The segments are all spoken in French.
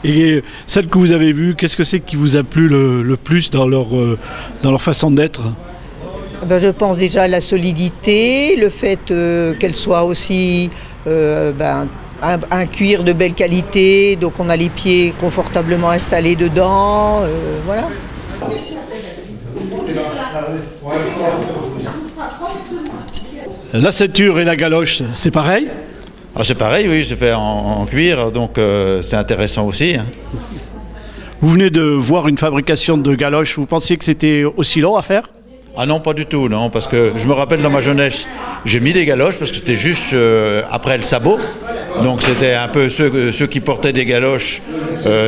Et celle que vous avez vue, qu'est-ce que c'est qui vous a plu le plus dans leur façon d'être? Ben, je pense déjà à la solidité, le fait qu'elle soit aussi un cuir de belle qualité, donc on a les pieds confortablement installés dedans, voilà. La ceinture et la galoche, c'est pareil? Ah, c'est pareil, oui, c'est fait en cuir, donc c'est intéressant aussi. Hein. Vous venez de voir une fabrication de galoches, vous pensiez que c'était aussi long à faire? Ah non, pas du tout, non, parce que je me rappelle dans ma jeunesse, j'ai mis des galoches parce que c'était juste après le sabot. Donc c'était un peu ceux qui portaient des galoches,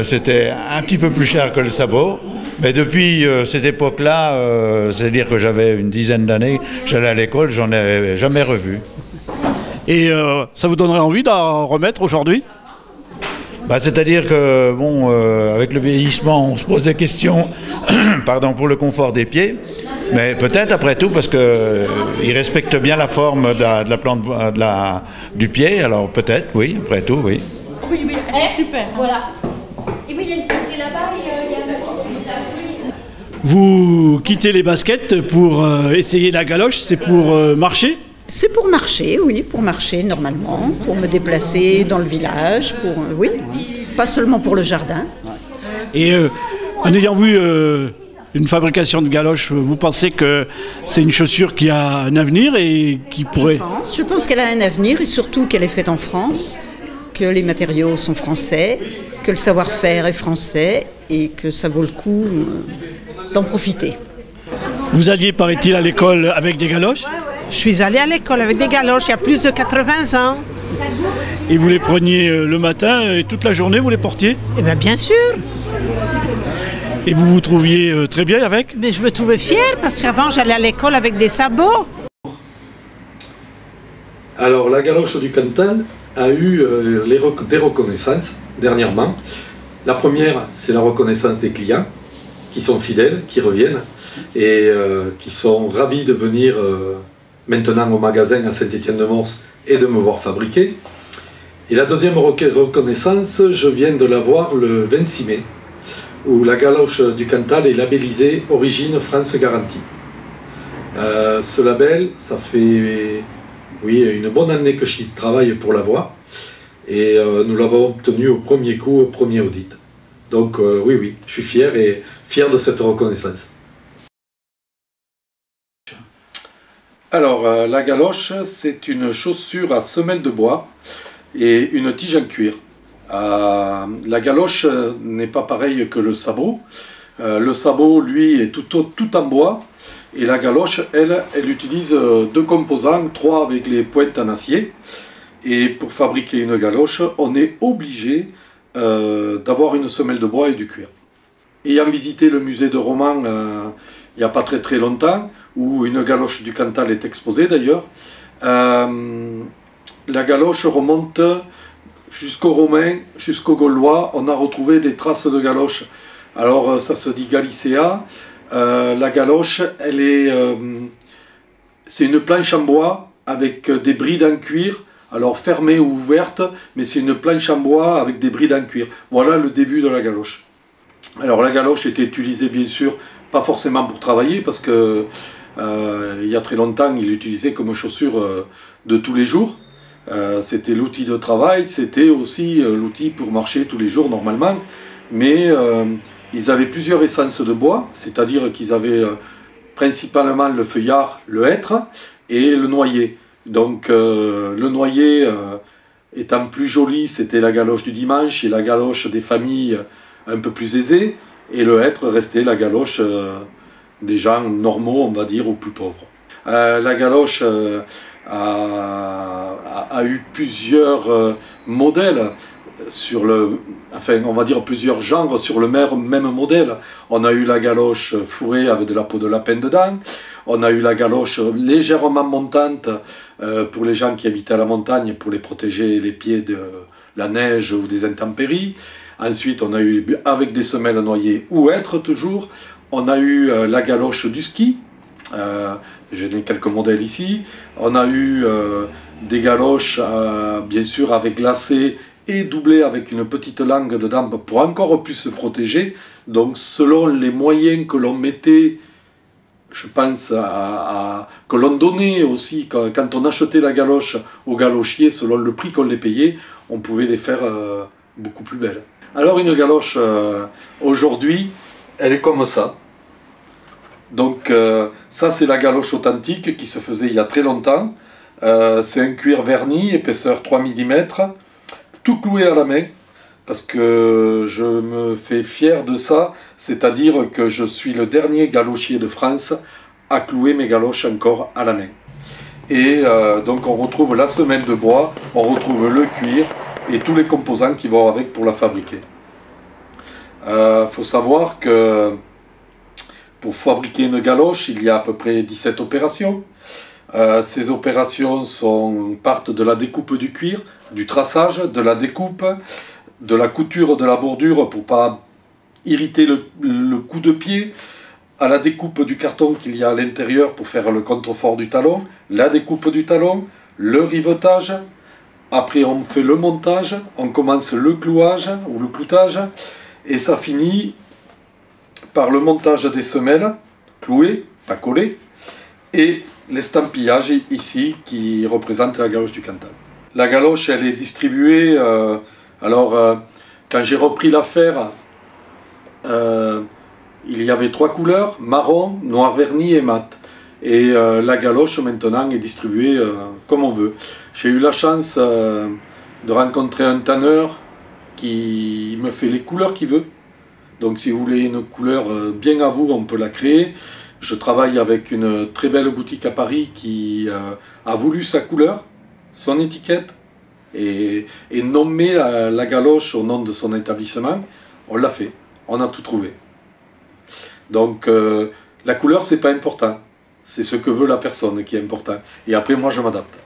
c'était un petit peu plus cher que le sabot. Mais depuis cette époque-là, c'est-à-dire que j'avais une dizaine d'années, j'allais à l'école, j'en ai jamais revu. Et ça vous donnerait envie d'en remettre aujourd'hui? Bah, c'est-à-dire que, bon, avec le vieillissement, on se pose des questions pardon, pour le confort des pieds. Mais peut-être après tout, parce qu'ils respectent bien la forme de la plante du pied. Alors peut-être, oui, après tout, oui. Oui, oui, c'est super. Voilà. Et oui, il y a une cité là-bas, il y a le... Vous quittez les baskets pour essayer la galoche, c'est pour marcher? C'est pour marcher, oui, pour marcher normalement, pour me déplacer dans le village, oui, pas seulement pour le jardin. Et en ayant vu une fabrication de galoches, vous pensez que c'est une chaussure qui a un avenir et qui pourrait... Je pense qu'elle a un avenir et surtout qu'elle est faite en France, que les matériaux sont français, que le savoir-faire est français et que ça vaut le coup d'en profiter. Vous alliez, paraît-il, à l'école avec des galoches? Je suis allée à l'école avec des galoches il y a plus de 80 ans. Et vous les preniez le matin et toute la journée, vous les portiez? Eh bien, bien sûr. Et vous vous trouviez très bien avec? Mais je me trouvais fière parce qu'avant j'allais à l'école avec des sabots. Alors la galoche du Cantal a eu des reconnaissances dernièrement. La première, c'est la reconnaissance des clients qui sont fidèles, qui reviennent et qui sont ravis de venir maintenant au magasin à Saint-Étienne-de-Mors et de me voir fabriquer. Et la deuxième reconnaissance, je viens de la voir le 26 mai, où la galoche du Cantal est labellisée Origine France Garantie. Ce label, ça fait une bonne année que je travaille pour l'avoir, et nous l'avons obtenu au premier coup, au premier audit. Donc oui, je suis fier de cette reconnaissance. Alors, la galoche, c'est une chaussure à semelle de bois et une tige en cuir. La galoche n'est pas pareille que le sabot. Le sabot, lui, est tout en bois. Et la galoche, elle utilise deux composants, trois avec les pointes en acier. Et pour fabriquer une galoche, on est obligé d'avoir une semelle de bois et du cuir. Ayant visité le musée de Romans il n'y a pas très longtemps, où une galoche du Cantal est exposée d'ailleurs, la galoche remonte jusqu'aux Romains, jusqu'aux Gaulois. On a retrouvé des traces de galoche. Alors ça se dit Galicea. La galoche, c'est une planche en bois avec des brides en cuir, alors fermée ou ouverte, mais c'est une planche en bois avec des brides en cuir. Voilà le début de la galoche. Alors la galoche était utilisée bien sûr, pas forcément pour travailler, parce que il y a très longtemps, il l'utilisait comme chaussure de tous les jours. C'était l'outil de travail, c'était aussi l'outil pour marcher tous les jours normalement, mais ils avaient plusieurs essences de bois, c'est-à-dire qu'ils avaient principalement le feuillard, le hêtre et le noyer. Donc le noyer étant plus jolie, c'était la galoche du dimanche et la galoche des familles un peu plus aisées, et le hêtre restait la galoche des gens normaux, on va dire, ou plus pauvres. La galoche a eu plusieurs modèles, on va dire plusieurs genres sur le même modèle. On a eu la galoche fourrée avec de la peau de lapin dedans, on a eu la galoche légèrement montante pour les gens qui habitaient à la montagne pour les protéger les pieds de la neige ou des intempéries. Ensuite on a eu avec des semelles noyées ou hêtres toujours. On a eu la galoche du ski, j'ai quelques modèles ici. On a eu des galoches bien sûr avec glacé et doublé avec une petite langue dedans pour encore plus se protéger. Donc selon les moyens que l'on mettait, je pense que l'on donnait aussi, quand on achetait la galoche aux galochiers, selon le prix qu'on les payait, on pouvait les faire beaucoup plus belles. Alors une galoche aujourd'hui, elle est comme ça. Donc ça c'est la galoche authentique qui se faisait il y a très longtemps. C'est un cuir verni, épaisseur 3 mm, tout cloué à la main, parce que je me fais fier de ça, c'est-à-dire que je suis le dernier galochier de France à clouer mes galoches encore à la main. Et donc on retrouve la semelle de bois, on retrouve le cuir et tous les composants qui vont avec pour la fabriquer. Faut savoir que pour fabriquer une galoche, il y a à peu près 17 opérations. Ces opérations partent de la découpe du cuir, du traçage, de la découpe, de la couture de la bordure pour ne pas irriter le coup de pied, à la découpe du carton qu'il y a à l'intérieur pour faire le contrefort du talon, la découpe du talon, le rivetage, après on fait le montage, on commence le clouage ou le cloutage, et ça finit par le montage des semelles, clouées, pas collées, et l'estampillage ici qui représente la galoche du Cantal. La galoche, elle est distribuée, quand j'ai repris l'affaire, il y avait 3 couleurs, marron, noir verni et mat. Et la galoche maintenant est distribuée comme on veut. J'ai eu la chance de rencontrer un tanneur qui me fait les couleurs qu'il veut. Donc si vous voulez une couleur bien à vous, on peut la créer. Je travaille avec une très belle boutique à Paris qui a voulu sa couleur, son étiquette, et nommer la galoche au nom de son établissement. On l'a fait, on a tout trouvé. Donc la couleur c'est pas important, c'est ce que veut la personne qui est important. Et après moi je m'adapte.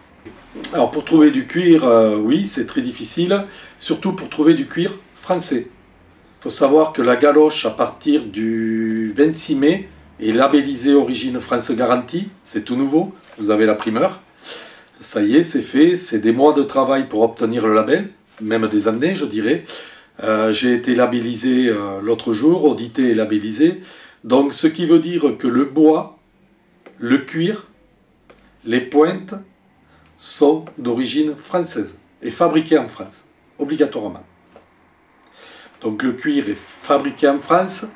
Alors pour trouver du cuir, oui c'est très difficile, surtout pour trouver du cuir français. Il faut savoir que la galoche à partir du 26 mai est labellisée Origine France Garantie, c'est tout nouveau, vous avez la primeur. Ça y est, c'est fait, c'est des mois de travail pour obtenir le label, même des années je dirais. J'ai été labellisé l'autre jour, audité et labellisé. Donc ce qui veut dire que le bois, le cuir, les pointes sont d'origine française et fabriquées en France, obligatoirement. Donc le cuir est fabriqué en France,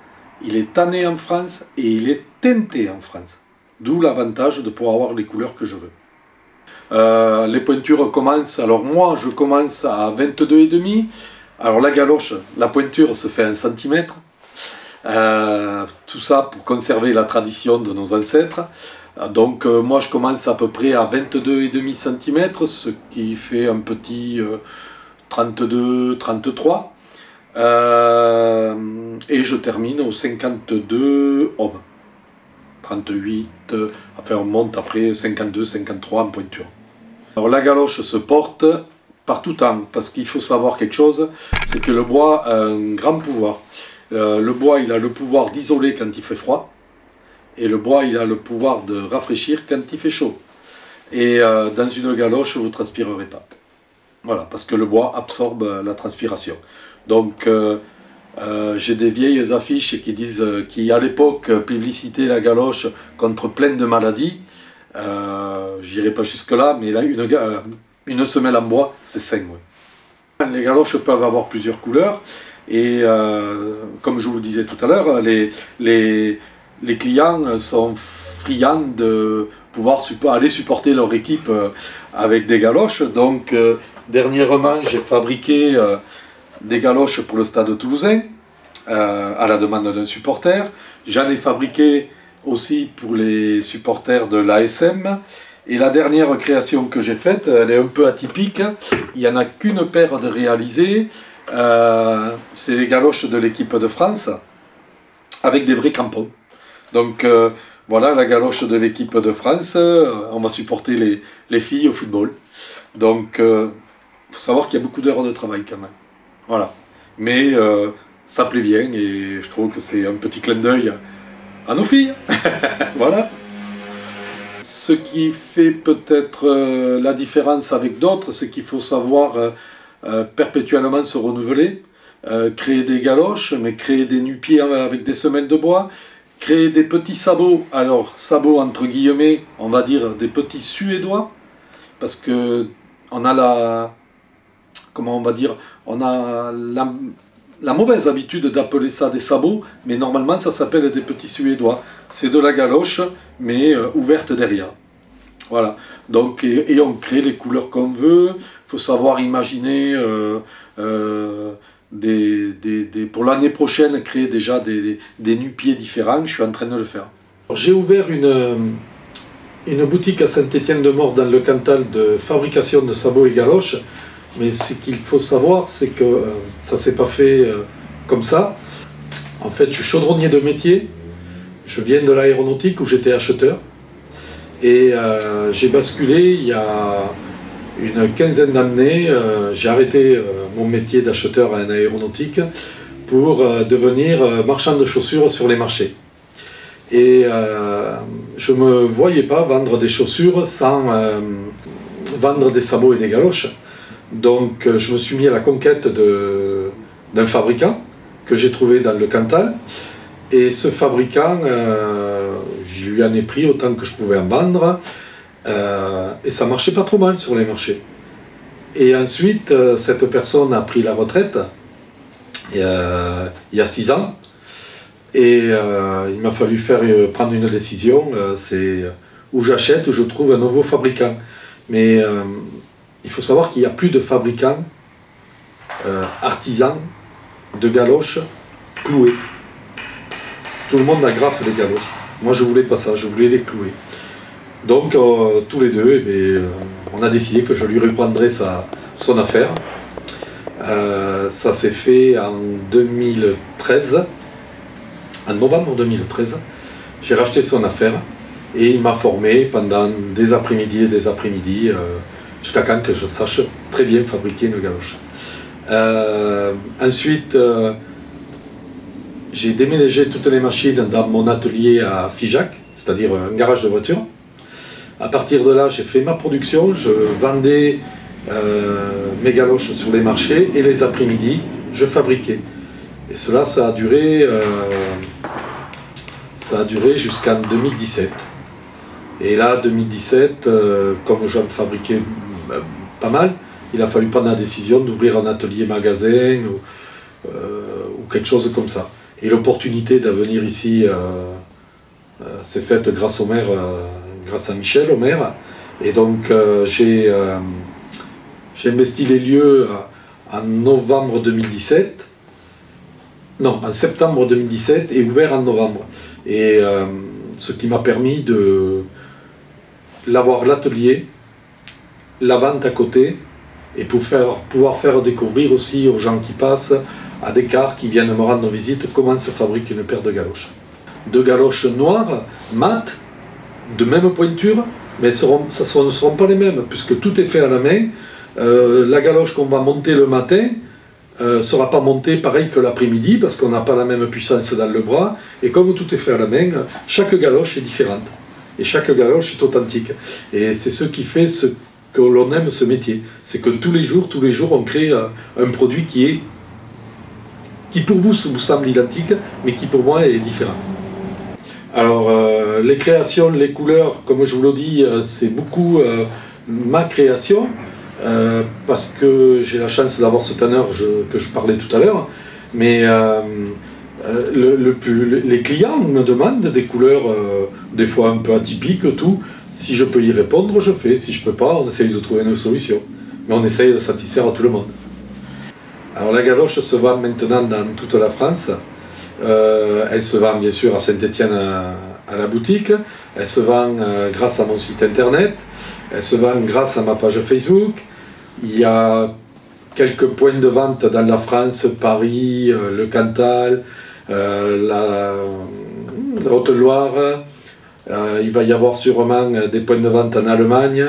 il est tanné en France et il est teinté en France. D'où l'avantage de pouvoir avoir les couleurs que je veux. Les pointures commencent, alors moi je commence à 22,5. Alors la galoche, la pointure se fait 1 cm. Tout ça pour conserver la tradition de nos ancêtres. Donc moi je commence à peu près à 22,5 cm, ce qui fait un petit 32, 33. Et je termine au 52 hommes. 38, enfin on monte après 52, 53 en pointure. Alors la galoche se porte par tout temps, parce qu'il faut savoir quelque chose, c'est que le bois a un grand pouvoir. Le bois il a le pouvoir d'isoler quand il fait froid, et le bois il a le pouvoir de rafraîchir quand il fait chaud. Et dans une galoche vous ne transpirerez pas. Voilà, parce que le bois absorbe la transpiration. Donc j'ai des vieilles affiches qui disent, qui à l'époque publicitaient la galoche contre plein de maladies. J'irai pas jusque là, mais là une semelle en bois c'est sain. Oui. Les galoches peuvent avoir plusieurs couleurs et comme je vous disais tout à l'heure, les clients sont friands de pouvoir aller supporter leur équipe avec des galoches. Donc Dernièrement, j'ai fabriqué des galoches pour le stade toulousain, à la demande d'un supporter. J'en ai fabriqué aussi pour les supporters de l'ASM. Et la dernière création que j'ai faite, elle est un peu atypique. Il n'y en a qu'une paire de réalisées. C'est les galoches de l'équipe de France, avec des vrais crampons. Donc voilà la galoche de l'équipe de France. On va supporter les filles au football. Donc il faut savoir qu'il y a beaucoup d'heures de travail quand même. Voilà. Mais ça plaît bien et je trouve que c'est un petit clin d'œil à nos filles. Voilà. Ce qui fait peut-être la différence avec d'autres, c'est qu'il faut savoir perpétuellement se renouveler, créer des galoches, mais créer des nu-pieds avec des semelles de bois, créer des petits sabots, alors sabots entre guillemets, on va dire des petits suédois, parce que on a la mauvaise habitude d'appeler ça des sabots, mais normalement ça s'appelle des petits suédois. C'est de la galoche, mais ouverte derrière. Voilà. Donc, et on crée les couleurs qu'on veut. Il faut savoir imaginer, pour l'année prochaine, créer déjà des nu-pieds différents. Je suis en train de le faire. J'ai ouvert une boutique à Saint-Étienne-de-Morse dans le Cantal de fabrication de sabots et galoches. Mais ce qu'il faut savoir, c'est que ça ne s'est pas fait comme ça. En fait, je suis chaudronnier de métier. Je viens de l'aéronautique où j'étais acheteur. Et j'ai basculé il y a une quinzaine d'années. J'ai arrêté mon métier d'acheteur en aéronautique pour devenir marchand de chaussures sur les marchés. Et je ne me voyais pas vendre des chaussures sans vendre des sabots et des galoches. Donc je me suis mis à la conquête d'un fabricant que j'ai trouvé dans le Cantal. Et ce fabricant, je lui en ai pris autant que je pouvais en vendre. Et ça marchait pas trop mal sur les marchés. Et ensuite, cette personne a pris la retraite il y a 6 ans. Et il m'a fallu prendre une décision. C'est où j'achète, où je trouve un nouveau fabricant. Mais il faut savoir qu'il n'y a plus de fabricants artisans de galoches clouées. Tout le monde agrafe les galoches. Moi je voulais pas ça, je voulais les clouer. Donc tous les deux, on a décidé que je lui reprendrais son affaire. Ça s'est fait en 2013, en novembre 2013. J'ai racheté son affaire et il m'a formé pendant des après-midi et des après-midi jusqu'à quand que je sache très bien fabriquer une galoche. Ensuite, j'ai déménagé toutes les machines dans mon atelier à Figeac, c'est-à-dire un garage de voiture. À partir de là, j'ai fait ma production, je vendais mes galoches sur les marchés et les après-midi, je fabriquais. Et cela, ça a duré jusqu'en 2017. Et là, 2017, comme j'en fabriquais pas mal, il a fallu prendre la décision d'ouvrir un atelier-magasin ou quelque chose comme ça. Et l'opportunité de venir ici s'est faite grâce au maire, grâce à Michel, au maire. Et donc j'ai investi les lieux en novembre 2017, non, en septembre 2017 et ouvert en novembre. Et ce qui m'a permis d'avoir l'atelier, la vente à côté, et pour pouvoir faire découvrir aussi aux gens qui passent, à des cars qui viennent me rendre visite, comment se fabrique une paire de galoches. Deux galoches noires, mates, de même pointure, mais ce ne seront pas les mêmes, puisque tout est fait à la main. La galoche qu'on va monter le matin ne sera pas montée pareil que l'après-midi, parce qu'on n'a pas la même puissance dans le bras, et comme tout est fait à la main, chaque galoche est différente, et chaque galoche est authentique. Et c'est ce qui fait que l'on aime ce métier, c'est que tous les jours, on crée un produit qui pour vous semble identique, mais qui pour moi est différent. Alors, les créations, les couleurs, comme je vous le dis, c'est beaucoup ma création, parce que j'ai la chance d'avoir ce tanneur que je parlais tout à l'heure, mais les clients me demandent des couleurs, des fois un peu atypiques, tout. Si je peux y répondre, je fais. Si je ne peux pas, on essaye de trouver une solution. mais on essaye de satisfaire tout le monde. Alors la galoche se vend maintenant dans toute la France. Elle se vend bien sûr à Saint-Étienne à la boutique. Elle se vend grâce à mon site internet. Elle se vend grâce à ma page Facebook. Il y a quelques points de vente dans la France, Paris, le Cantal, la Haute-Loire. Il va y avoir sûrement des points de vente en Allemagne.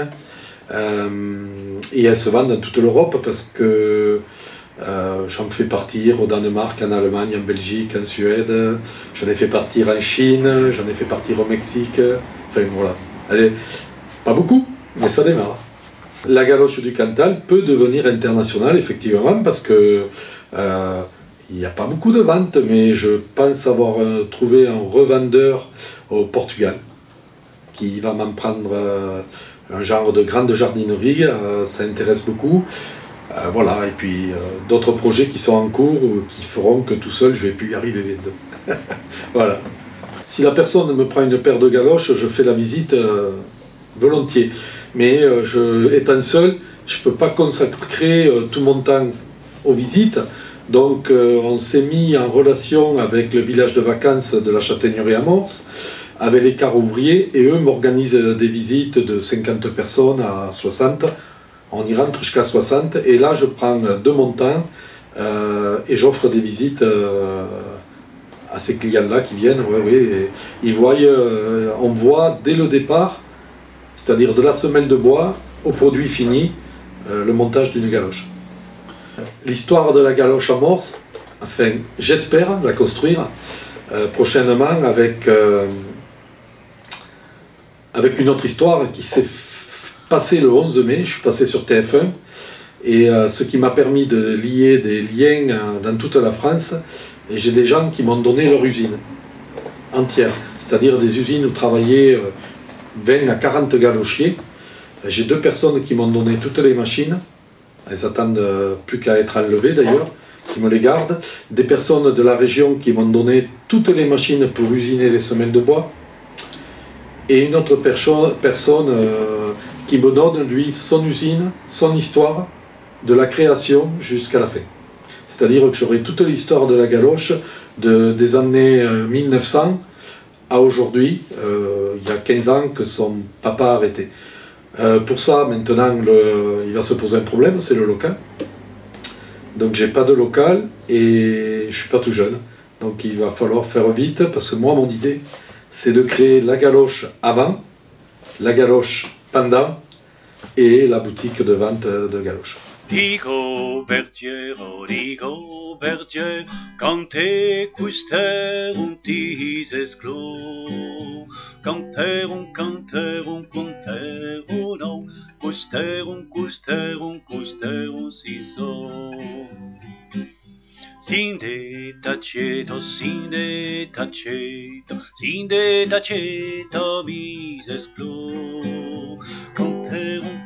Et elle se vend dans toute l'Europe parce que j'en fais partir au Danemark, en Allemagne, en Belgique, en Suède. J'en ai fait partir en Chine, j'en ai fait partir au Mexique. Enfin voilà. Allez, pas beaucoup, mais ça démarre. La galoche du Cantal peut devenir internationale, effectivement, parce que il n'y a pas beaucoup de ventes, mais je pense avoir trouvé un revendeur au Portugal qui va m'en prendre un genre de grande jardinerie. Ça intéresse beaucoup. Voilà, et puis d'autres projets qui sont en cours qui feront que tout seul je ne vais plus y arriver vite. Voilà. Si la personne me prend une paire de galoches, je fais la visite volontiers. Mais étant seul, je ne peux pas consacrer tout mon temps aux visites. Donc on s'est mis en relation avec le village de vacances de la Châtaigneraie à Mors, avec les cars ouvriers, et eux m'organisent des visites de 50 personnes à 60. On y rentre jusqu'à 60, et là je prends de mon temps et j'offre des visites à ces clients-là qui viennent. Et ils voient, on voit dès le départ, c'est-à-dire de la semelle de bois au produit fini, le montage d'une galoche. L'histoire de la galoche à Mors, enfin j'espère la construire prochainement avec une autre histoire qui s'est passée le 11 mai, je suis passé sur TF1, et ce qui m'a permis de lier des liens dans toute la France, et j'ai des gens qui m'ont donné leur usine entière, c'est-à-dire des usines où travaillaient 20 à 40 galochiers. J'ai 2 personnes qui m'ont donné toutes les machines, elles attendent plus qu'à être enlevées d'ailleurs, qui me les gardent. Des personnes de la région qui m'ont donné toutes les machines pour usiner les semelles de bois. Et une autre personne qui me donne, lui, son usine, son histoire, de la création jusqu'à la fin. C'est-à-dire que j'aurai toute l'histoire de la galoche des années 1900 à aujourd'hui. Il y a 15 ans que son papa a arrêté. Pour ça, maintenant, il va se poser un problème, c'est le local. Donc j'ai pas de local et je suis pas tout jeune. Donc il va falloir faire vite, parce que moi, mon idée, c'est de créer la galoche avant, la galoche pendant et la boutique de vente de galoches. Dico Bertier, cante custerum dices clo, canterum no, custerum siso. Sinde taceto mises clo, canterum